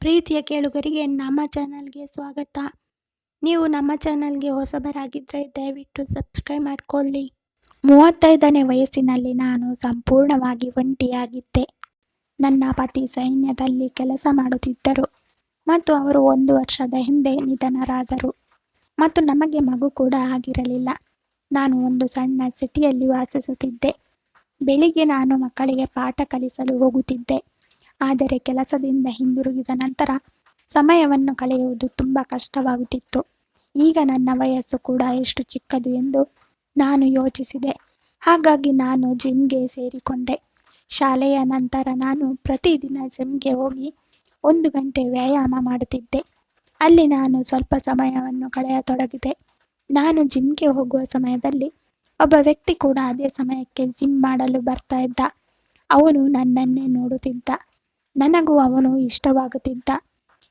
ಪ್ರೀತಿಯ ಕೇಳುಗರಿಗೆ ನಮ್ಮ ಚಾನಲ್ಗೆ ಸ್ವಾಗತ. ನೀವು ನಮ್ಮ ಚಾನಲ್ಗೆ ಹೊಸಬರಾಗಿದ್ದರೆ ದಯವಿಟ್ಟು ಸಬ್ಸ್ಕ್ರೈಬ್ ಮಾಡಿಕೊಳ್ಳಿ. 35ನೇ ವಯಸ್ಸಿನಲ್ಲಿ ನಾನು ಸಂಪೂರ್ಣವಾಗಿ ಒಂಟಿಯಾಗಿದ್ದೆ. ನನ್ನ ಪತಿ ಸೈನ್ಯದಲ್ಲಿ ಕೆಲಸ ಮಾಡುತ್ತಿದ್ದರು ಮತ್ತು ಅವರು 1 ವರ್ಷದ ಹಿಂದೆ ನಿಧನರಾದರು ಮತ್ತು ನಮಗೆ ಮಗು ಕೂಡ ಆಗಿರಲಿಲ್ಲ. ನಾನು ಒಂದು ಸಣ್ಣ ಸಿಟಿಯಲ್ಲಿ ವಾಸಿಸುತ್ತಿದ್ದೆ. ಬೆಳಿಗ್ಗೆ ನಾನು ಮಕ್ಕಳಿಗೆ ಪಾಠ ಕಲಿಸಲು ಹೋಗುತ್ತಿದ್ದೆ. ಆದರೆ ಕೆಲಸದಿಂದ ಹಿಂದಿರುಗಿದ ನಂತರ ಸಮಯವನ್ನು ಕಳೆಯುವುದು ತುಂಬ ಕಷ್ಟವಾಗುತ್ತಿತ್ತು. ಈಗ ನನ್ನ ವಯಸ್ಸು ಕೂಡ ಎಷ್ಟು ಚಿಕ್ಕದು ಎಂದು ನಾನು ಯೋಚಿಸಿದೆ. ಹಾಗಾಗಿ ನಾನು ಜಿಮ್ಗೆ ಸೇರಿಕೊಂಡೆ. ಶಾಲೆಯ ನಂತರ ನಾನು ಪ್ರತಿದಿನ ಜಿಮ್ಗೆ ಹೋಗಿ 1 ಗಂಟೆ ವ್ಯಾಯಾಮ ಮಾಡುತ್ತಿದ್ದೆ. ಅಲ್ಲಿ ನಾನು ಸ್ವಲ್ಪ ಸಮಯವನ್ನು ಕಳೆಯತೊಡಗಿದೆ. ನಾನು ಜಿಮ್ಗೆ ಹೋಗುವ ಸಮಯದಲ್ಲಿ ಒಬ್ಬ ವ್ಯಕ್ತಿ ಕೂಡ ಅದೇ ಸಮಯಕ್ಕೆ ಜಿಮ್ ಮಾಡಲು ಬರ್ತಾ ಇದ್ದ. ಅವನು ನನ್ನನ್ನೇ ನೋಡುತ್ತಿದ್ದ. ನನಗೂ ಅವನು ಇಷ್ಟವಾಗುತ್ತಿದ್ದ.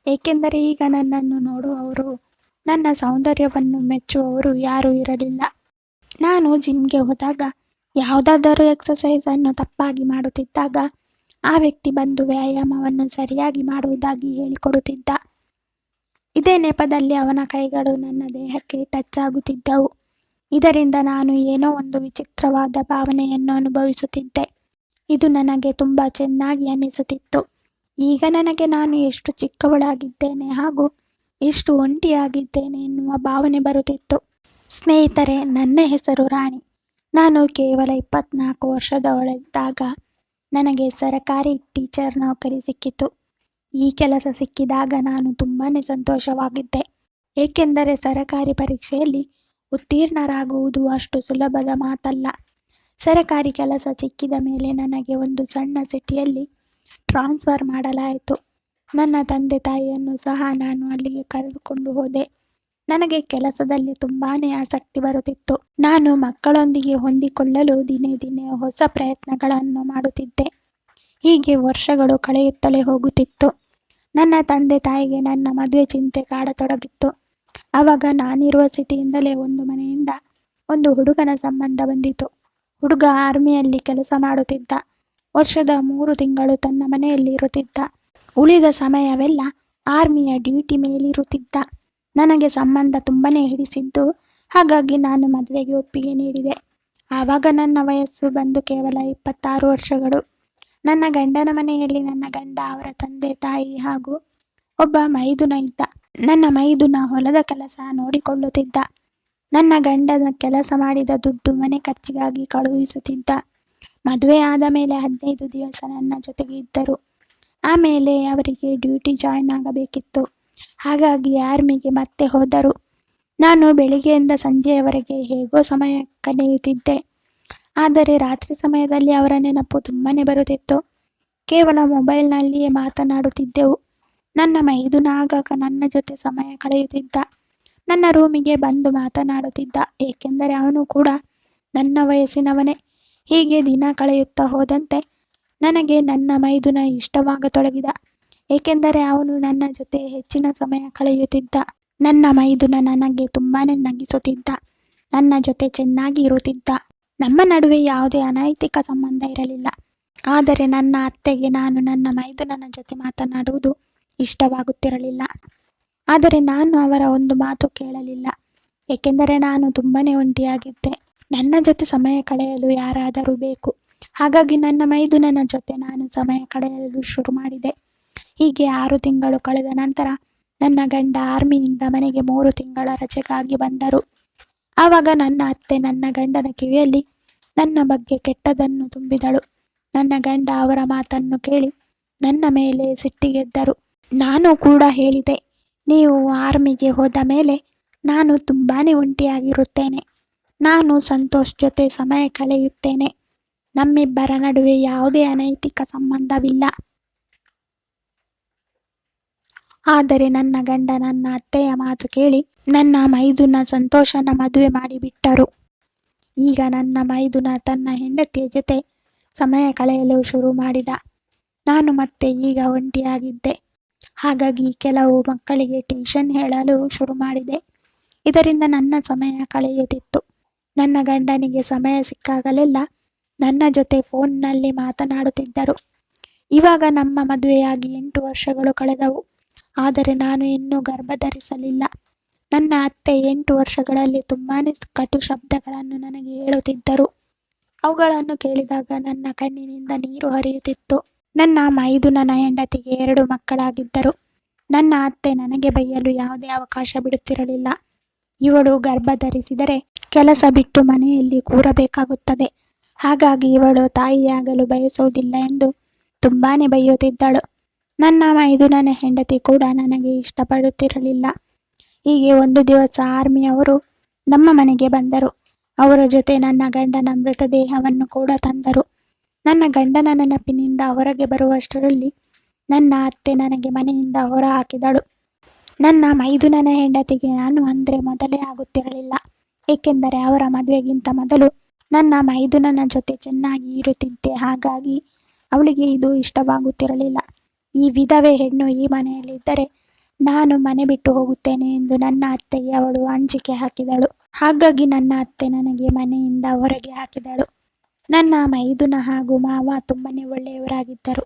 ಏಕೆಂದರೆ ಈಗ ನನ್ನನ್ನು ನೋಡುವವರು, ನನ್ನ ಸೌಂದರ್ಯವನ್ನು ಮೆಚ್ಚುವವರು ಯಾರೂ ಇರಲಿಲ್ಲ. ನಾನು ಜಿಮ್ಗೆ ಹೋದಾಗ ಯಾವುದಾದರೂ ಎಕ್ಸಸೈಸನ್ನು ತಪ್ಪಾಗಿ ಮಾಡುತ್ತಿದ್ದಾಗ ಆ ವ್ಯಕ್ತಿ ಬಂದು ವ್ಯಾಯಾಮವನ್ನು ಸರಿಯಾಗಿ ಮಾಡುವುದಾಗಿ ಹೇಳಿಕೊಡುತ್ತಿದ್ದ. ಇದೇ ನೆಪದಲ್ಲಿ ಅವನ ಕೈಗಳು ನನ್ನ ದೇಹಕ್ಕೆ ಟಚ್ ಆಗುತ್ತಿದ್ದವು. ಇದರಿಂದ ನಾನು ಏನೋ ಒಂದು ವಿಚಿತ್ರವಾದ ಭಾವನೆಯನ್ನು ಅನುಭವಿಸುತ್ತಿದ್ದೆ. ಇದು ನನಗೆ ತುಂಬ ಚೆನ್ನಾಗಿ ಅನಿಸುತ್ತಿತ್ತು. ಈಗ ನನಗೆ ನಾನು ಎಷ್ಟು ಚಿಕ್ಕವಳಾಗಿದ್ದೇನೆ ಹಾಗೂ ಎಷ್ಟು ಒಂಟಿಯಾಗಿದ್ದೇನೆ ಎನ್ನುವ ಭಾವನೆ ಬರುತ್ತಿತ್ತು. ಸ್ನೇಹಿತರೆ, ನನ್ನ ಹೆಸರು ರಾಣಿ. ನಾನು ಕೇವಲ 24 ವರ್ಷದವಳಿದ್ದಾಗ ನನಗೆ ಸರಕಾರಿ ಟೀಚರ್ ನೌಕರಿ ಸಿಕ್ಕಿತು. ಈ ಕೆಲಸ ಸಿಕ್ಕಿದಾಗ ನಾನು ತುಂಬಾ ಸಂತೋಷವಾಗಿದ್ದೆ. ಏಕೆಂದರೆ ಸರಕಾರಿ ಪರೀಕ್ಷೆಯಲ್ಲಿ ಉತ್ತೀರ್ಣರಾಗುವುದು ಅಷ್ಟು ಸುಲಭದ ಮಾತಲ್ಲ. ಸರಕಾರಿ ಕೆಲಸ ಸಿಕ್ಕಿದ ಮೇಲೆ ನನಗೆ ಒಂದು ಸಣ್ಣ ಸಿಟಿಯಲ್ಲಿ ಟ್ರಾನ್ಸ್ಫರ್ ಮಾಡಲಾಯಿತು. ನನ್ನ ತಂದೆ ತಾಯಿಯನ್ನು ಸಹ ನಾನು ಅಲ್ಲಿಗೆ ಕರೆದುಕೊಂಡು ಹೋದೆ. ನನಗೆ ಕೆಲಸದಲ್ಲಿ ತುಂಬಾ ಆಸಕ್ತಿ ಬರುತ್ತಿತ್ತು. ನಾನು ಮಕ್ಕಳೊಂದಿಗೆ ಹೊಂದಿಕೊಳ್ಳಲು ದಿನೇ ದಿನೇ ಹೊಸ ಪ್ರಯತ್ನಗಳನ್ನು ಮಾಡುತ್ತಿದ್ದೆ. ಹೀಗೆ ವರ್ಷಗಳು ಕಳೆಯುತ್ತಲೇ ಹೋಗುತ್ತಿತ್ತು. ನನ್ನ ತಂದೆ ತಾಯಿಗೆ ನನ್ನ ಮದುವೆ ಚಿಂತೆ ಕಾಡತೊಡಗಿತ್ತು. ಆವಾಗ ನಾನಿರುವ ಸಿಟಿಯಿಂದಲೇ ಒಂದು ಮನೆಯಿಂದ ಒಂದು ಹುಡುಗನ ಸಂಬಂಧ ಬಂದಿತು. ಹುಡುಗ ಆರ್ಮಿಯಲ್ಲಿ ಕೆಲಸ ಮಾಡುತ್ತಿದ್ದ. ವರ್ಷದ 3 ತಿಂಗಳು ತನ್ನ ಮನೆಯಲ್ಲಿ ಇರುತ್ತಿದ್ದ. ಉಳಿದ ಸಮಯವೆಲ್ಲ ಆರ್ಮಿಯ ಡ್ಯೂಟಿ ಮೇಲಿರುತ್ತಿದ್ದ. ನನಗೆ ಸಂಬಂಧ ತುಂಬನೇ ಹಿಡಿಸಿದ್ದು. ಹಾಗಾಗಿ ನಾನು ಮದುವೆಗೆ ಒಪ್ಪಿಗೆ ನೀಡಿದೆ. ಆವಾಗ ನನ್ನ ವಯಸ್ಸು ಬಂದು ಕೇವಲ 26 ವರ್ಷಗಳು. ನನ್ನ ಗಂಡನ ಮನೆಯಲ್ಲಿ ನನ್ನ ಗಂಡ, ಅವರ ತಂದೆ ತಾಯಿ ಹಾಗೂ ಒಬ್ಬ ಮೈದುನ ಇದ್ದ. ನನ್ನ ಮೈದುನ ಹೊಲದ ಕೆಲಸ ನೋಡಿಕೊಳ್ಳುತ್ತಿದ್ದ. ನನ್ನ ಗಂಡನ ಕೆಲಸ ಮಾಡಿದ ದುಡ್ಡು ಮನೆ ಖರ್ಚಿಗಾಗಿ ಕಳುಹಿಸುತ್ತಿದ್ದ. ಮದುವೆ ಆದ ಮೇಲೆ 15 ದಿವಸ ನನ್ನ ಜೊತೆಗೆ ಇದ್ದರು. ಆಮೇಲೆ ಅವರಿಗೆ ಡ್ಯೂಟಿ ಜಾಯ್ನ್ ಆಗಬೇಕಿತ್ತು. ಹಾಗಾಗಿ ಆರ್ಮಿಗೆ ಮತ್ತೆ ಹೋದರು. ನಾನು ಬೆಳಿಗ್ಗೆಯಿಂದ ಸಂಜೆಯವರೆಗೆ ಹೇಗೋ ಸಮಯ ಕಳೆಯುತ್ತಿದ್ದೆ. ಆದರೆ ರಾತ್ರಿ ಸಮಯದಲ್ಲಿ ಅವರ ನೆನಪು ತುಂಬನೇ ಬರುತ್ತಿತ್ತು. ಕೇವಲ ಮೊಬೈಲ್ನಲ್ಲಿಯೇ ಮಾತನಾಡುತ್ತಿದ್ದೆವು. ನನ್ನ ಮೈದುನ ಆಗಾಗ ನನ್ನ ಜೊತೆ ಸಮಯ ಕಳೆಯುತ್ತಿದ್ದ. ನನ್ನ ರೂಮಿಗೆ ಬಂದು ಮಾತನಾಡುತ್ತಿದ್ದ. ಏಕೆಂದರೆ ಅವನು ಕೂಡ ನನ್ನ ವಯಸ್ಸಿನವನೇ. ಹೀಗೆ ದಿನ ಕಳೆಯುತ್ತಾ ಹೋದಂತೆ ನನಗೆ ನನ್ನ ಮೈದುನ ಇಷ್ಟವಾಗತೊಡಗಿದ. ಏಕೆಂದರೆ ಅವನು ನನ್ನ ಜೊತೆ ಹೆಚ್ಚಿನ ಸಮಯ ಕಳೆಯುತ್ತಿದ್ದ. ನನ್ನ ಮೈದುನ ನನಗೆ ತುಂಬಾನೇ ನಗಿಸುತ್ತಿದ್ದ. ನನ್ನ ಜೊತೆ ಚೆನ್ನಾಗಿ ಇರುತ್ತಿದ್ದ. ನಮ್ಮ ನಡುವೆ ಯಾವುದೇ ಅನೈತಿಕ ಸಂಬಂಧ ಇರಲಿಲ್ಲ. ಆದರೆ ನನ್ನ ಅತ್ತೆಗೆ ನಾನು ನನ್ನ ಮೈದುನನ ಜೊತೆ ಮಾತನಾಡುವುದು ಇಷ್ಟವಾಗುತ್ತಿರಲಿಲ್ಲ. ಆದರೆ ನಾನು ಅವರ ಒಂದು ಮಾತು ಕೇಳಲಿಲ್ಲ. ಏಕೆಂದರೆ ನಾನು ತುಂಬನೇ ಒಂಟಿಯಾಗಿದ್ದೆ. ನನ್ನ ಜೊತೆ ಸಮಯ ಕಳೆಯಲು ಯಾರಾದರೂ ಬೇಕು. ಹಾಗಾಗಿ ನನ್ನ ಮೈದುನನ ಜೊತೆ ನಾನು ಸಮಯ ಕಳೆಯಲು ಶುರು ಮಾಡಿದೆ. ಹೀಗೆ 6 ತಿಂಗಳು ಕಳೆದ ನಂತರ ನನ್ನ ಗಂಡ ಆರ್ಮಿಯಿಂದ ಮನೆಗೆ 3 ತಿಂಗಳ ರಜೆಗಾಗಿ ಬಂದರು. ಆವಾಗ ನನ್ನ ಅತ್ತೆ ನನ್ನ ಗಂಡನ ಕಿವಿಯಲ್ಲಿ ನನ್ನ ಬಗ್ಗೆ ಕೆಟ್ಟದನ್ನು ತುಂಬಿದಳು. ನನ್ನ ಗಂಡ ಅವರ ಮಾತನ್ನು ಕೇಳಿ ನನ್ನ ಮೇಲೆ ಸಿಟ್ಟಿಗೆದ್ದರು. ನಾನು ಕೂಡ ಹೇಳಿದೆ, ನೀವು ಆರ್ಮಿಗೆ ಹೋದ ಮೇಲೆ ನಾನು ತುಂಬಾನೇ ಒಂಟಿಯಾಗಿರುತ್ತೇನೆ. ನಾನು ಸಂತೋಷ್ ಜೊತೆ ಸಮಯ ಕಳೆಯುತ್ತೇನೆ. ನಮ್ಮಿಬ್ಬರ ನಡುವೆ ಯಾವುದೇ ಅನೈತಿಕ ಸಂಬಂಧವಿಲ್ಲ. ಆದರೆ ನನ್ನ ಗಂಡ ನನ್ನ ಅತ್ತೆಯ ಮಾತು ಕೇಳಿ ನನ್ನ ಮೈದುನ ಸಂತೋಷನ ಮದುವೆ ಮಾಡಿಬಿಟ್ಟರು. ಈಗ ನನ್ನ ಮೈದುನ ತನ್ನ ಹೆಂಡತಿಯ ಜೊತೆ ಸಮಯ ಕಳೆಯಲು ಶುರು ಮಾಡಿದ. ನಾನು ಮತ್ತೆ ಈಗ ಒಂಟಿಯಾಗಿದ್ದೆ. ಹಾಗಾಗಿ ಕೆಲವು ಮಕ್ಕಳಿಗೆ ಟ್ಯೂಷನ್ ಹೇಳಲು ಶುರು ಮಾಡಿದೆ. ಇದರಿಂದ ನನ್ನ ಸಮಯ ಕಳೆಯುತ್ತಿತ್ತು. ನನ್ನ ಗಂಡನಿಗೆ ಸಮಯ ಸಿಕ್ಕಾಗಲೆಲ್ಲ ನನ್ನ ಜೊತೆ ಫೋನ್ನಲ್ಲಿ ಮಾತನಾಡುತ್ತಿದ್ದರು. ಇವಾಗ ನಮ್ಮ ಮದುವೆಯಾಗಿ 8 ವರ್ಷಗಳು ಕಳೆದವು. ಆದರೆ ನಾನು ಇನ್ನೂ ಗರ್ಭ ಧರಿಸಲಿಲ್ಲ. ನನ್ನ ಅತ್ತೆ 8 ವರ್ಷಗಳಲ್ಲಿ ತುಂಬಾ ಕಟು ಶಬ್ದಗಳನ್ನು ನನಗೆ ಹೇಳುತ್ತಿದ್ದರು. ಅವುಗಳನ್ನು ಕೇಳಿದಾಗ ನನ್ನ ಕಣ್ಣಿನಿಂದ ನೀರು ಹರಿಯುತ್ತಿತ್ತು. ನನ್ನ ಮೈದುನನ ಹೆಂಡತಿಗೆ 2 ಮಕ್ಕಳಾಗಿದ್ದರು. ನನ್ನ ಅತ್ತೆ ನನಗೆ ಬೈಯಲು ಯಾವುದೇ ಅವಕಾಶ ಬಿಡುತ್ತಿರಲಿಲ್ಲ. ಇವಳು ಗರ್ಭ ಧರಿಸಿದರೆ ಕೆಲಸ ಬಿಟ್ಟು ಮನೆಯಲ್ಲಿ ಕೂರಬೇಕಾಗುತ್ತದೆ. ಹಾಗಾಗಿ ಇವಳು ತಾಯಿಯಾಗಲು ಬಯಸುವುದಿಲ್ಲ ಎಂದು ತುಂಬಾನೇ ಬೈಯುತ್ತಿದ್ದಳು. ನನ್ನ ಮೈದುನನ ಹೆಂಡತಿ ಕೂಡ ನನಗೆ ಇಷ್ಟಪಡುತ್ತಿರಲಿಲ್ಲ. ಹೀಗೆ ಒಂದು ದಿವಸ ಆರ್ಮಿಯವರು ನಮ್ಮ ಮನೆಗೆ ಬಂದರು. ಅವರ ಜೊತೆ ನನ್ನ ಗಂಡನ ಮೃತದೇಹವನ್ನು ಕೂಡ ತಂದರು. ನನ್ನ ಗಂಡನ ನೆನಪಿನಿಂದ ಹೊರಗೆ ಬರುವಷ್ಟರಲ್ಲಿ ನನ್ನ ಅತ್ತೆ ನನಗೆ ಮನೆಯಿಂದ ಹೊರ ಹಾಕಿದಳು. ನನ್ನ ಮೈದುನನ ಹೆಂಡತಿಗೆ ನಾನು ಅಂದರೆ ಮೊದಲೇ ಆಗುತ್ತಿರಲಿಲ್ಲ. ಏಕೆಂದರೆ ಅವರ ಮದುವೆಗಿಂತ ಮೊದಲು ನನ್ನ ಮೈದುನನ ಜೊತೆ ಚೆನ್ನಾಗಿ ಇರುತ್ತಿದ್ದೆ. ಹಾಗಾಗಿ ಅವಳಿಗೆ ಇದು ಇಷ್ಟವಾಗುತ್ತಿರಲಿಲ್ಲ. ಈ ವಿಧವೆ ಹೆಣ್ಣು ಈ ಮನೆಯಲ್ಲಿದ್ದರೆ ನಾನು ಮನೆ ಬಿಟ್ಟು ಹೋಗುತ್ತೇನೆ ಎಂದು ನನ್ನ ಅತ್ತೆಗೆ ಅವಳು ಅಂಜಿಕೆ ಹಾಕಿದಳು. ಹಾಗಾಗಿ ನನ್ನ ಅತ್ತೆ ನನಗೆ ಮನೆಯಿಂದ ಹೊರಗೆ ಹಾಕಿದಳು. ನನ್ನ ಮೈದುನ ಹಾಗೂ ಮಾವ ತುಂಬಾನೇ ಒಳ್ಳೆಯವರಾಗಿದ್ದರು.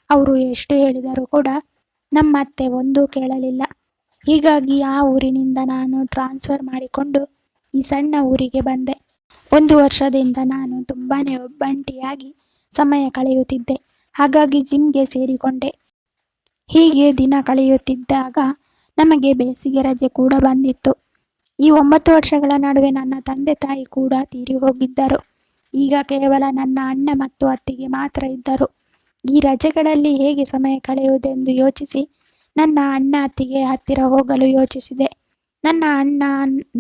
ಅವರು ಎಷ್ಟು ಹೇಳಿದರೂ ಕೂಡ ನಮ್ಮ ಅತ್ತೆ ಒಂದೂ ಕೇಳಲಿಲ್ಲ. ಹೀಗಾಗಿ ಆ ಊರಿನಿಂದ ನಾನು ಟ್ರಾನ್ಸ್ಫರ್ ಮಾಡಿಕೊಂಡು ಈ ಸಣ್ಣ ಊರಿಗೆ ಬಂದೆ. 1 ವರ್ಷದಿಂದ ನಾನು ತುಂಬಾನೇ ಒಬ್ಬಂಟಿಯಾಗಿ ಸಮಯ ಕಳೆಯುತ್ತಿದ್ದೆ. ಹಾಗಾಗಿ ಜಿಮ್ಗೆ ಸೇರಿಕೊಂಡೆ. ಹೀಗೆ ದಿನ ಕಳೆಯುತ್ತಿದ್ದಾಗ ನಮಗೆ ಬೇಸಿಗೆ ರಜೆ ಕೂಡ ಬಂದಿತ್ತು. ಈ 9 ವರ್ಷಗಳ ನಡುವೆ ನನ್ನ ತಂದೆ ತಾಯಿ ಕೂಡ ತೀರಿ ಹೋಗಿದ್ದರು. ಈಗ ಕೇವಲ ನನ್ನ ಅಣ್ಣ ಮತ್ತು ಅತ್ತಿಗೆ ಮಾತ್ರ ಇದ್ದರು. ಈ ರಜೆಗಳಲ್ಲಿ ಹೇಗೆ ಸಮಯ ಕಳೆಯುವುದೆಂದು ಯೋಚಿಸಿ ನನ್ನ ಅಣ್ಣ ಅತ್ತಿಗೆ ಹತ್ತಿರ ಹೋಗಲು ಯೋಚಿಸಿದೆ. ನನ್ನ ಅಣ್ಣ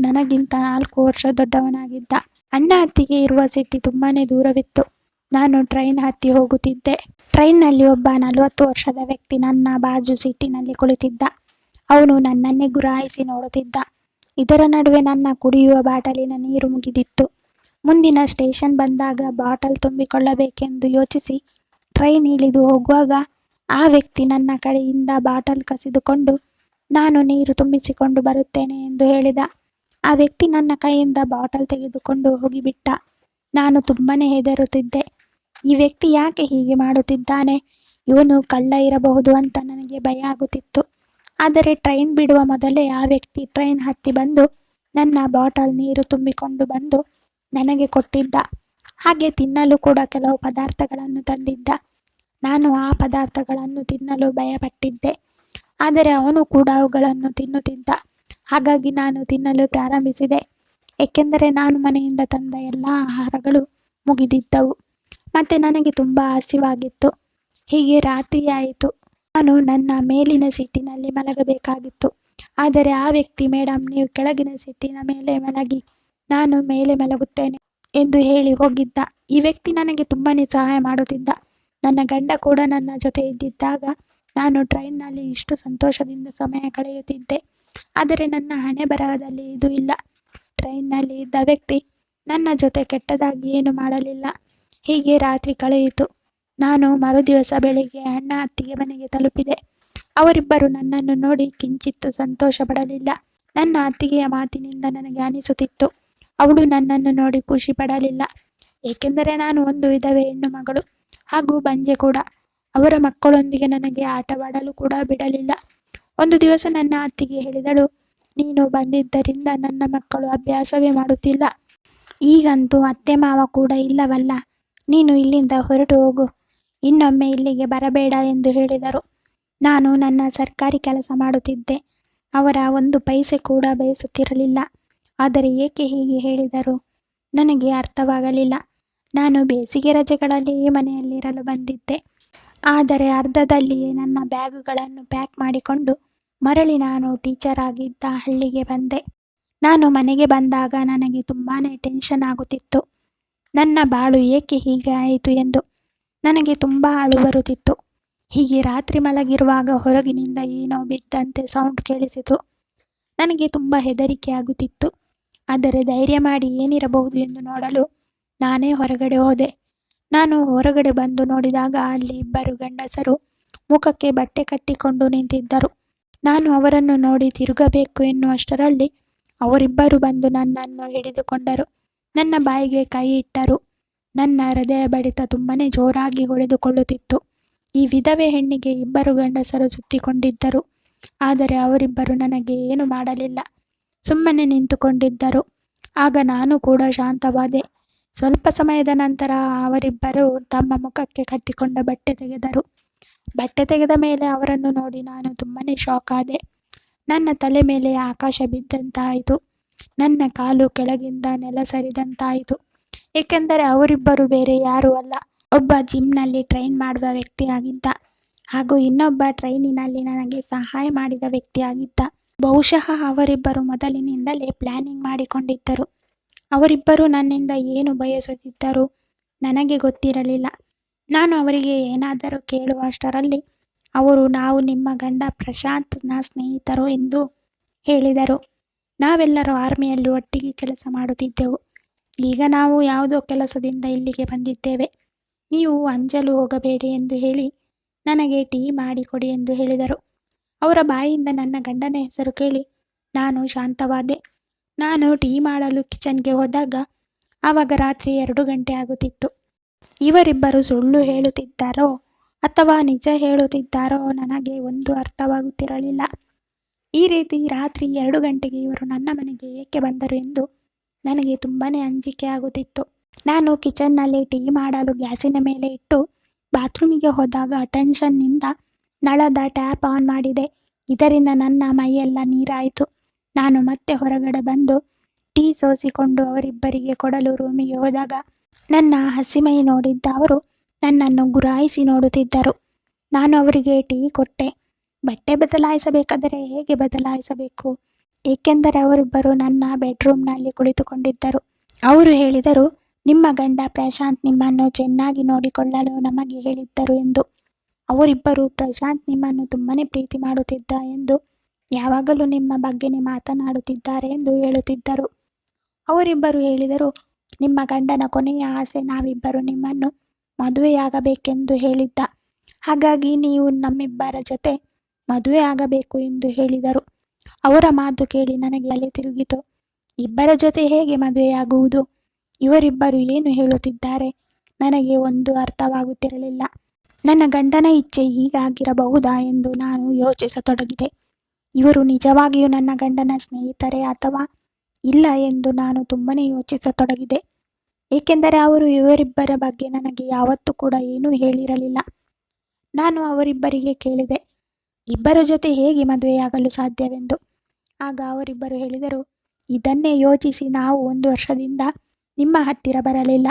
ನನಗಿಂತ 4 ವರ್ಷ ದೊಡ್ಡವನಾಗಿದ್ದ. ಅಣ್ಣ ಅತ್ತಿಗೆ ಇರುವ ಸಿಟಿ ತುಂಬಾನೇ ದೂರವಿತ್ತು. ನಾನು ಟ್ರೈನ್ ಹತ್ತಿ ಹೋಗುತ್ತಿದ್ದೆ. ಟ್ರೈನ್ನಲ್ಲಿ ಒಬ್ಬ 40 ವರ್ಷದ ವ್ಯಕ್ತಿ ನನ್ನ ಬಾಜು ಸೀಟಿನಲ್ಲಿ ಕುಳಿತಿದ್ದ. ಅವನು ನನ್ನನ್ನೇ ಗುರಾಯಿಸಿ ನೋಡುತ್ತಿದ್ದ. ಇದರ ನಡುವೆ ನನ್ನ ಕುಡಿಯುವ ಬಾಟಲಿನ ನೀರು ಮುಗಿದಿತ್ತು. ಮುಂದಿನ ಸ್ಟೇಷನ್ ಬಂದಾಗ ಬಾಟಲ್ ತುಂಬಿಕೊಳ್ಳಬೇಕೆಂದು ಯೋಚಿಸಿ ಟ್ರೈನ್ ಇಳಿದು ಹೋಗುವಾಗ ಆ ವ್ಯಕ್ತಿ ನನ್ನ ಕಡೆಯಿಂದ ಬಾಟಲ್ ಕಸಿದುಕೊಂಡು ನಾನು ನೀರು ತುಂಬಿಸಿಕೊಂಡು ಬರುತ್ತೇನೆ ಎಂದು ಹೇಳಿದ. ಆ ವ್ಯಕ್ತಿ ನನ್ನ ಕೈಯಿಂದ ಬಾಟಲ್ ತೆಗೆದುಕೊಂಡು ಹೋಗಿಬಿಟ್ಟ. ನಾನು ತುಂಬಾನೇ ಹೆದರುತ್ತಿದ್ದೆ. ಈ ವ್ಯಕ್ತಿ ಯಾಕೆ ಹೀಗೆ ಮಾಡುತ್ತಿದ್ದಾನೆ? ಇವನು ಕಳ್ಳ ಇರಬಹುದು ಅಂತ ನನಗೆ ಭಯ ಆಗುತ್ತಿತ್ತು. ಆದರೆ ಟ್ರೈನ್ ಬಿಡುವ ಮೊದಲೇ ಆ ವ್ಯಕ್ತಿ ಟ್ರೈನ್ ಹತ್ತಿ ಬಂದು ನನ್ನ ಬಾಟಲ್ ನೀರು ತುಂಬಿಕೊಂಡು ಬಂದು ನನಗೆ ಕೊಟ್ಟಿದ್ದ. ಹಾಗೆ ತಿನ್ನಲು ಕೂಡ ಕೆಲವು ಪದಾರ್ಥಗಳನ್ನು ತಂದಿದ್ದ. ನಾನು ಆ ಪದಾರ್ಥಗಳನ್ನು ತಿನ್ನಲು ಭಯಪಟ್ಟಿದ್ದೆ. ಆದರೆ ಅವನು ಕೂಡ ಅವುಗಳನ್ನು ತಿನ್ನುತ್ತಿದ್ದ. ಹಾಗಾಗಿ ನಾನು ತಿನ್ನಲು ಪ್ರಾರಂಭಿಸಿದೆ. ಏಕೆಂದರೆ ನಾನು ಮನೆಯಿಂದ ತಂದ ಎಲ್ಲ ಆಹಾರಗಳು ಮುಗಿದಿದ್ದವು. ಮತ್ತು ನನಗೆ ತುಂಬ ಹಸಿವಾಗಿತ್ತು. ಹೀಗೆ ರಾತ್ರಿಯಾಯಿತು. ನಾನು ನನ್ನ ಮೇಲಿನ ಸೀಟಿನಲ್ಲಿ ಮಲಗಬೇಕಾಗಿತ್ತು. ಆದರೆ ಆ ವ್ಯಕ್ತಿ, ಮೇಡಮ್ ನೀವು ಕೆಳಗಿನ ಸೀಟಿನ ಮೇಲೆ ಮಲಗಿ, ನಾನು ಮೇಲೆ ಮಲಗುತ್ತೇನೆ ಎಂದು ಹೇಳಿ ಹೋಗಿದ್ದ. ಈ ವ್ಯಕ್ತಿ ನನಗೆ ತುಂಬಾನೇ ಸಹಾಯ ಮಾಡುತ್ತಿದ್ದ. ನನ್ನ ಗಂಡ ಕೂಡ ನನ್ನ ಜೊತೆ ಇದ್ದಿದ್ದಾಗ ನಾನು ಟ್ರೈನ್ನಲ್ಲಿ ಇಷ್ಟು ಸಂತೋಷದಿಂದ ಸಮಯ ಕಳೆಯುತ್ತಿದ್ದೆ. ಆದರೆ ನನ್ನ ಹಣೆ ಬರಹದಲ್ಲಿ ಇದು ಇಲ್ಲ. ಟ್ರೈನ್ನಲ್ಲಿ ಇದ್ದ ವ್ಯಕ್ತಿ ನನ್ನ ಜೊತೆ ಕೆಟ್ಟದಾಗಿ ಏನು ಮಾಡಲಿಲ್ಲ. ಹೀಗೆ ರಾತ್ರಿ ಕಳೆಯಿತು. ನಾನು ಮರುದಿವಸ ಬೆಳಿಗ್ಗೆ ಅಣ್ಣ ಅತ್ತಿಗೆ ಮನೆಗೆ ತಲುಪಿದೆ. ಅವರಿಬ್ಬರು ನನ್ನನ್ನು ನೋಡಿ ಕಿಂಚಿತ್ತು ಸಂತೋಷ ಪಡಲಿಲ್ಲ. ನನ್ನ ಅತ್ತಿಗೆಯ ಮಾತಿನಿಂದ ನನಗೆ ಅನಿಸುತ್ತಿತ್ತು ಅವಳು ನನ್ನನ್ನು ನೋಡಿ ಖುಷಿ ಪಡಲಿಲ್ಲ. ಏಕೆಂದರೆ ನಾನು ಒಂದು ವಿಧವೆ ಹೆಣ್ಣು ಮಗಳು ಹಾಗೂ ಬಂಜೆ ಕೂಡ. ಅವರ ಮಕ್ಕಳೊಂದಿಗೆ ನನಗೆ ಆಟವಾಡಲು ಕೂಡ ಬಿಡಲಿಲ್ಲ. ಒಂದು ದಿವಸ ನನ್ನ ಅತ್ತಿಗೆ ಹೇಳಿದಳು, ನೀನು ಬಂದಿದ್ದರಿಂದ ನನ್ನ ಮಕ್ಕಳು ಅಭ್ಯಾಸವೇ ಮಾಡುತ್ತಿಲ್ಲ. ಈಗಂತೂ ಅತ್ತೆ ಮಾವ ಕೂಡ ಇಲ್ಲವಲ್ಲ, ನೀನು ಇಲ್ಲಿಂದ ಹೊರಟು ಹೋಗು, ಇನ್ನೊಮ್ಮೆ ಇಲ್ಲಿಗೆ ಬರಬೇಡ ಎಂದು ಹೇಳಿದರು. ನಾನು ನನ್ನ ಸರ್ಕಾರಿ ಕೆಲಸ ಮಾಡುತ್ತಿದ್ದೆ. ಅವರ 1 ಪೈಸೆ ಕೂಡ ಬಯಸುತ್ತಿರಲಿಲ್ಲ. ಆದರೆ ಏಕೆ ಹೀಗೆ ಹೇಳಿದರು ನನಗೆ ಅರ್ಥವಾಗಲಿಲ್ಲ. ನಾನು ಬೇಸಿಗೆ ರಜೆಗಳಲ್ಲಿ ಈ ಮನೆಯಲ್ಲಿರಲು ಬಂದಿದ್ದೆ. ಆದರೆ ಅರ್ಧದಲ್ಲಿಯೇ ನನ್ನ ಬ್ಯಾಗುಗಳನ್ನು ಪ್ಯಾಕ್ ಮಾಡಿಕೊಂಡು ಮರಳಿ ನಾನು ಟೀಚರ್ ಆಗಿದ್ದ ಹಳ್ಳಿಗೆ ಬಂದೆ. ನಾನು ಮನೆಗೆ ಬಂದಾಗ ನನಗೆ ತುಂಬಾ ಟೆನ್ಷನ್ ಆಗುತ್ತಿತ್ತು. ನನ್ನ ಬಾಳು ಏಕೆ ಹೀಗೆ ಆಯಿತು ಎಂದು ನನಗೆ ತುಂಬ ಅಳು ಬರುತ್ತಿತ್ತು. ಹೀಗೆ ರಾತ್ರಿ ಮಲಗಿರುವಾಗ ಹೊರಗಿನಿಂದ ಏನೋ ಬಿದ್ದಂತೆ ಸೌಂಡ್ ಕೇಳಿಸಿತು. ನನಗೆ ತುಂಬ ಹೆದರಿಕೆ ಆಗುತ್ತಿತ್ತು. ಆದರೆ ಧೈರ್ಯ ಮಾಡಿ ಏನಿರಬಹುದು ಎಂದು ನೋಡಲು ನಾನೇ ಹೊರಗಡೆ ಹೋದೆ. ನಾನು ಹೊರಗಡೆ ಬಂದು ನೋಡಿದಾಗ ಅಲ್ಲಿ 2 ಗಂಡಸರು ಮುಖಕ್ಕೆ ಬಟ್ಟೆ ಕಟ್ಟಿಕೊಂಡು ನಿಂತಿದ್ದರು. ನಾನು ಅವರನ್ನು ನೋಡಿ ತಿರುಗಬೇಕು ಎನ್ನುವಷ್ಟರಲ್ಲಿ ಅವರಿಬ್ಬರು ಬಂದು ನನ್ನನ್ನು ಹಿಡಿದುಕೊಂಡರು. ನನ್ನ ಬಾಯಿಗೆ ಕೈ ಇಟ್ಟರು. ನನ್ನ ಹೃದಯ ಬಡಿತ ತುಂಬಾನೇ ಜೋರಾಗಿ ಹೊಡೆದುಕೊಳ್ಳುತ್ತಿತ್ತು. ಈ ವಿಧವೆ ಹೆಣ್ಣಿಗೆ 2 ಗಂಡಸರು ಸುತ್ತಿಕೊಂಡಿದ್ದರು. ಆದರೆ ಅವರಿಬ್ಬರು ನನಗೆ ಏನು ಮಾಡಲಿಲ್ಲ, ಸುಮ್ಮನೆ ನಿಂತುಕೊಂಡಿದ್ದರು. ಆಗ ನಾನು ಕೂಡ ಶಾಂತವಾದೆ. ಸ್ವಲ್ಪ ಸಮಯದ ನಂತರ ಅವರಿಬ್ಬರು ತಮ್ಮ ಮುಖಕ್ಕೆ ಕಟ್ಟಿಕೊಂಡ ಬಟ್ಟೆ ತೆಗೆದರು. ಬಟ್ಟೆ ತೆಗೆದ ಮೇಲೆ ಅವರನ್ನು ನೋಡಿ ನಾನು ತುಂಬನೇ ಶಾಕ್ ಆದೆ. ನನ್ನ ತಲೆ ಮೇಲೆ ಆಕಾಶ ಬಿದ್ದಂತಾಯಿತು. ನನ್ನ ಕಾಲು ಕೆಳಗಿಂದ ನೆಲ ಸರಿದಂತಾಯಿತು. ಏಕೆಂದರೆ ಅವರಿಬ್ಬರು ಬೇರೆ ಯಾರೂ ಅಲ್ಲ, ಒಬ್ಬ ಜಿಮ್ನಲ್ಲಿ ಟ್ರೈನ್ ಮಾಡುವ ವ್ಯಕ್ತಿಯಾಗಿದ್ದ ಹಾಗೂ ಇನ್ನೊಬ್ಬ ಟ್ರೈನಿನಲ್ಲಿ ನನಗೆ ಸಹಾಯ ಮಾಡಿದ ವ್ಯಕ್ತಿಯಾಗಿದ್ದ. ಬಹುಶಃ ಅವರಿಬ್ಬರು ಮೊದಲಿನಿಂದಲೇ ಪ್ಲಾನಿಂಗ್ ಮಾಡಿಕೊಂಡಿದ್ದರು. ಅವರಿಬ್ಬರು ನನ್ನಿಂದ ಏನು ಬಯಸುತ್ತಿದ್ದರು ನನಗೆ ಗೊತ್ತಿರಲಿಲ್ಲ. ನಾನು ಅವರಿಗೆ ಏನಾದರೂ ಕೇಳುವಷ್ಟರಲ್ಲಿ ಅವರು ನಾವು ನಿಮ್ಮ ಗಂಡ ಪ್ರಶಾಂತ್ನ ಸ್ನೇಹಿತರು ಎಂದು ಹೇಳಿದರು. ನಾವೆಲ್ಲರೂ ಆರ್ಮಿಯಲ್ಲಿ ಒಟ್ಟಿಗೆ ಕೆಲಸ ಮಾಡುತ್ತಿದ್ದೆವು. ಈಗ ನಾವು ಯಾವುದೋ ಕೆಲಸದಿಂದ ಇಲ್ಲಿಗೆ ಬಂದಿದ್ದೇವೆ. ನೀವು ಅಂಜಲು ಹೋಗಬೇಡಿ ಎಂದು ಹೇಳಿ ನನಗೆ ಟೀ ಮಾಡಿಕೊಡಿ ಎಂದು ಹೇಳಿದರು. ಅವರ ಬಾಯಿಯಿಂದ ನನ್ನ ಗಂಡನ ಹೆಸರು ಕೇಳಿ ನಾನು ಶಾಂತವಾದೆ. ನಾನು ಟೀ ಮಾಡಲು ಕಿಚನ್ಗೆ ಹೋದಾಗ ಆವಾಗ ರಾತ್ರಿ 2 ಗಂಟೆ ಆಗುತ್ತಿತ್ತು. ಇವರಿಬ್ಬರು ಸುಳ್ಳು ಹೇಳುತ್ತಿದ್ದಾರೋ ಅಥವಾ ನಿಜ ಹೇಳುತ್ತಿದ್ದಾರೋ ನನಗೆ ಒಂದು ಅರ್ಥವಾಗುತ್ತಿರಲಿಲ್ಲ. ಈ ರೀತಿ ರಾತ್ರಿ 2 ಗಂಟೆಗೆ ಇವರು ನನ್ನ ಮನೆಗೆ ಏಕೆ ಬಂದರು ಎಂದು ನನಗೆ ತುಂಬಾನೇ ಅಂಜಿಕೆ ಆಗುತ್ತಿತ್ತು. ನಾನು ಕಿಚನ್ನಲ್ಲಿ ಟೀ ಮಾಡಲು ಗ್ಯಾಸಿನ ಮೇಲೆ ಇಟ್ಟು ಬಾತ್ರೂಮಿಗೆ ಹೋದಾಗ ಟೆನ್ಷನ್ನಿಂದ ನಳದ ಟ್ಯಾಪ್ ಆನ್ ಮಾಡಿದೆ. ಇದರಿಂದ ನನ್ನ ಮೈಯೆಲ್ಲ ನೀರಾಯಿತು. ನಾನು ಮತ್ತೆ ಹೊರಗಡೆ ಬಂದು ಟೀ ಸೋಸಿಕೊಂಡು ಅವರಿಬ್ಬರಿಗೆ ಕೊಡಲು ರೂಮಿಗೆ ಹೋದಾಗ ನನ್ನ ಹಸಿಮೈ ನೋಡಿದ್ದ ಅವರು ನನ್ನನ್ನು ಗುರಾಯಿಸಿ ನೋಡುತ್ತಿದ್ದರು. ನಾನು ಅವರಿಗೆ ಟೀ ಕೊಟ್ಟೆ. ಬಟ್ಟೆ ಬದಲಾಯಿಸಬೇಕಾದರೆ ಹೇಗೆ ಬದಲಾಯಿಸಬೇಕು, ಏಕೆಂದರೆ ಅವರಿಬ್ಬರು ನನ್ನ ಬೆಡ್ರೂಮ್ನಲ್ಲಿ ಕುಳಿತುಕೊಂಡಿದ್ದರು. ಅವರು ಹೇಳಿದರು, ನಿಮ್ಮ ಗಂಡ ಪ್ರಶಾಂತ್ ನಿಮ್ಮನ್ನು ಚೆನ್ನಾಗಿ ನೋಡಿಕೊಳ್ಳಲು ನಮಗೆ ಹೇಳಿದ್ದರು ಎಂದು. ಅವರಿಬ್ಬರು ಪ್ರಶಾಂತ್ ನಿಮ್ಮನ್ನು ತುಂಬನೇ ಪ್ರೀತಿ ಮಾಡುತ್ತಿದ್ದ ಎಂದು, ಯಾವಾಗಲೂ ನಿಮ್ಮ ಬಗ್ಗೆನೇ ಮಾತನಾಡುತ್ತಿದ್ದಾರೆ ಎಂದು ಹೇಳುತ್ತಿದ್ದರು. ಅವರಿಬ್ಬರು ಹೇಳಿದರು, ನಿಮ್ಮ ಗಂಡನ ಕೊನೆಯ ಆಸೆ ನಾವಿಬ್ಬರು ನಿಮ್ಮನ್ನು ಮದುವೆಯಾಗಬೇಕೆಂದು ಹೇಳಿದ್ದ. ಹಾಗಾಗಿ ನೀವು ನಮ್ಮಿಬ್ಬರ ಜೊತೆ ಮದುವೆ ಆಗಬೇಕು ಎಂದು ಹೇಳಿದರು. ಅವರ ಮಾತು ಕೇಳಿ ನನಗೆ ತಲೆ ತಿರುಗಿತು. ಇಬ್ಬರ ಜೊತೆ ಹೇಗೆ ಮದುವೆಯಾಗುವುದು? ಇವರಿಬ್ಬರು ಏನು ಹೇಳುತ್ತಿದ್ದಾರೆ ನನಗೆ ಒಂದು ಅರ್ಥವಾಗುತ್ತಿರಲಿಲ್ಲ. ನನ್ನ ಗಂಡನ ಇಚ್ಛೆ ಹೀಗಾಗಿರಬಹುದಾ ಎಂದು ನಾನು ಯೋಚಿಸತೊಡಗಿದೆ. ಇವರು ನಿಜವಾಗಿಯೂ ನನ್ನ ಗಂಡನ ಸ್ನೇಹಿತರೇ ಅಥವಾ ಇಲ್ಲ ಎಂದು ನಾನು ತುಂಬನೇ ಯೋಚಿಸತೊಡಗಿದೆ. ಏಕೆಂದರೆ ಅವರು ಇವರಿಬ್ಬರ ಬಗ್ಗೆ ನನಗೆ ಯಾವತ್ತೂ ಕೂಡ ಏನೂ ಹೇಳಿರಲಿಲ್ಲ. ನಾನು ಅವರಿಬ್ಬರಿಗೆ ಕೇಳಿದೆ, ಇಬ್ಬರ ಜೊತೆ ಹೇಗೆ ಮದುವೆಯಾಗಲು ಸಾಧ್ಯವೆಂದು. ಆಗ ಅವರಿಬ್ಬರು ಹೇಳಿದರು, ಇದನ್ನೇ ಯೋಚಿಸಿ ನಾವು 1 ವರ್ಷದಿಂದ ನಿಮ್ಮ ಹತ್ತಿರ ಬರಲಿಲ್ಲ.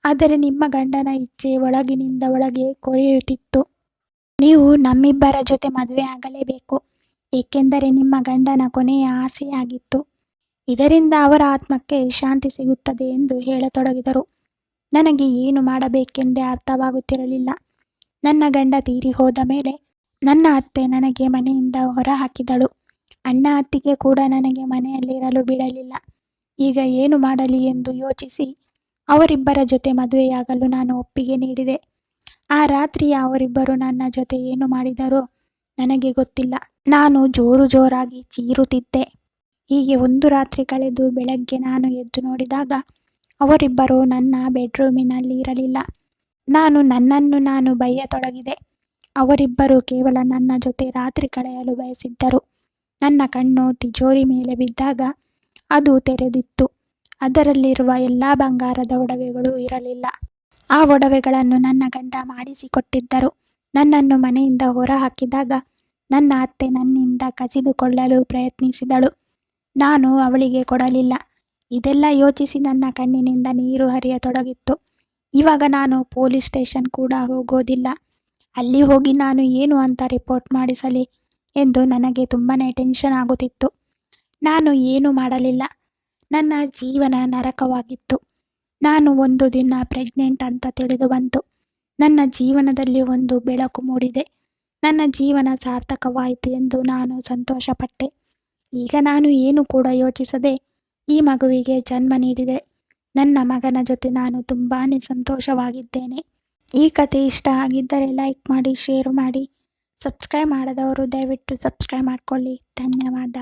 ಆದರೆ ನಿಮ್ಮ ಗಂಡನ ಇಚ್ಛೆ ಒಳಗಿನಿಂದ ಒಳಗೆ ಕೊರೆಯುತ್ತಿತ್ತು. ನೀವು ನಮ್ಮಿಬ್ಬರ ಜೊತೆ ಮದುವೆ ಆಗಲೇಬೇಕು, ಏಕೆಂದರೆ ನಿಮ್ಮ ಗಂಡನ ಕೊನೆಯ ಆಸೆಯಾಗಿತ್ತು. ಇದರಿಂದ ಅವರ ಆತ್ಮಕ್ಕೆ ಶಾಂತಿ ಸಿಗುತ್ತದೆ ಎಂದು ಹೇಳತೊಡಗಿದರು. ನನಗೆ ಏನು ಮಾಡಬೇಕೆಂದೇ ಅರ್ಥವಾಗುತ್ತಿರಲಿಲ್ಲ. ನನ್ನ ಗಂಡ ತೀರಿ ಹೋದ ಮೇಲೆ ನನ್ನ ಅತ್ತೆ ನನಗೆ ಮನೆಯಿಂದ ಹೊರ ಹಾಕಿದಳು. ಅಣ್ಣ ಅತ್ತಿಗೆ ಕೂಡ ನನಗೆ ಮನೆಯಲ್ಲಿರಲು ಬಿಡಲಿಲ್ಲ. ಈಗ ಏನು ಮಾಡಲಿ ಎಂದು ಯೋಚಿಸಿ ಅವರಿಬ್ಬರ ಜೊತೆ ಮದುವೆಯಾಗಲು ನಾನು ಒಪ್ಪಿಗೆ ನೀಡಿದೆ. ಆ ರಾತ್ರಿ ಅವರಿಬ್ಬರು ನನ್ನ ಜೊತೆ ಏನು ಮಾಡಿದರೋ ನನಗೆ ಗೊತ್ತಿಲ್ಲ. ನಾನು ಜೋರಾಗಿ ಚೀರುತ್ತಿದ್ದೆ. ಹೀಗೆ 1 ರಾತ್ರಿ ಕಳೆದು ಬೆಳಗ್ಗೆ ನಾನು ಎದ್ದು ನೋಡಿದಾಗ ಅವರಿಬ್ಬರು ನನ್ನ ಬೆಡ್ರೂಮಿನಲ್ಲಿ ಇರಲಿಲ್ಲ. ನನ್ನನ್ನು ನಾನು ಬೈಯತೊಡಗಿದೆ. ಅವರಿಬ್ಬರು ಕೇವಲ ನನ್ನ ಜೊತೆ ರಾತ್ರಿ ಕಳೆಯಲು ಬಯಸಿದ್ದರು. ನನ್ನ ಕಣ್ಣು ತಿಜೋರಿ ಮೇಲೆ ಬಿದ್ದಾಗ ಅದು ತೆರೆದಿತ್ತು. ಅದರಲ್ಲಿರುವ ಎಲ್ಲ ಬಂಗಾರದ ಒಡವೆಗಳು ಇರಲಿಲ್ಲ. ಆ ಒಡವೆಗಳನ್ನು ನನ್ನ ಗಂಡ ಮಾಡಿಸಿಕೊಟ್ಟಿದ್ದರು. ನನ್ನನ್ನು ಮನೆಯಿಂದ ಹೊರ ಹಾಕಿದಾಗ ನನ್ನ ಅತ್ತೆ ನನ್ನಿಂದ ಕಸಿದುಕೊಳ್ಳಲು ಪ್ರಯತ್ನಿಸಿದಳು. ನಾನು ಅವಳಿಗೆ ಕೊಡಲಿಲ್ಲ. ಇದೆಲ್ಲ ಯೋಚಿಸಿ ನನ್ನ ಕಣ್ಣಿನಿಂದ ನೀರು ಹರಿಯತೊಡಗಿತ್ತು. ಇವಾಗ ನಾನು ಪೊಲೀಸ್ ಸ್ಟೇಷನ್ ಕೂಡ ಹೋಗೋದಿಲ್ಲ. ಅಲ್ಲಿ ಹೋಗಿ ನಾನು ಏನು ಅಂತ ರಿಪೋರ್ಟ್ ಮಾಡಿಸಲಿ ಎಂದು ನನಗೆ ತುಂಬನೇ ಟೆನ್ಷನ್ ಆಗುತ್ತಿತ್ತು. ನಾನು ಏನು ಮಾಡಲಿಲ್ಲ. ನನ್ನ ಜೀವನ ನರಕವಾಗಿತ್ತು. ನಾನು ಒಂದು ದಿನ ಪ್ರೆಗ್ನೆಂಟ್ ಅಂತ ತಿಳಿದು ಬಂತು. ನನ್ನ ಜೀವನದಲ್ಲಿ ಒಂದು ಬೆಳಕು ಮೂಡಿದೆ. ನನ್ನ ಜೀವನ ಸಾರ್ಥಕವಾಯಿತು ಎಂದು ನಾನು ಸಂತೋಷಪಟ್ಟೆ. ಈಗ ನಾನು ಏನು ಕೂಡ ಯೋಚಿಸದೆ ಈ ಮಗುವಿಗೆ ಜನ್ಮ ನೀಡಿದೆ. ನನ್ನ ಮಗನ ಜೊತೆ ನಾನು ತುಂಬಾನೇ ಸಂತೋಷವಾಗಿದ್ದೇನೆ. ಈ ಕತೆ ಇಷ್ಟ ಆಗಿದ್ದರೆ ಲೈಕ್ ಮಾಡಿ, ಶೇರ್ ಮಾಡಿ. ಸಬ್ಸ್ಕ್ರೈಬ್ ಮಾಡದವರು ದಯವಿಟ್ಟು ಸಬ್ಸ್ಕ್ರೈಬ್ ಮಾಡಿಕೊಳ್ಳಿ. ಧನ್ಯವಾದ.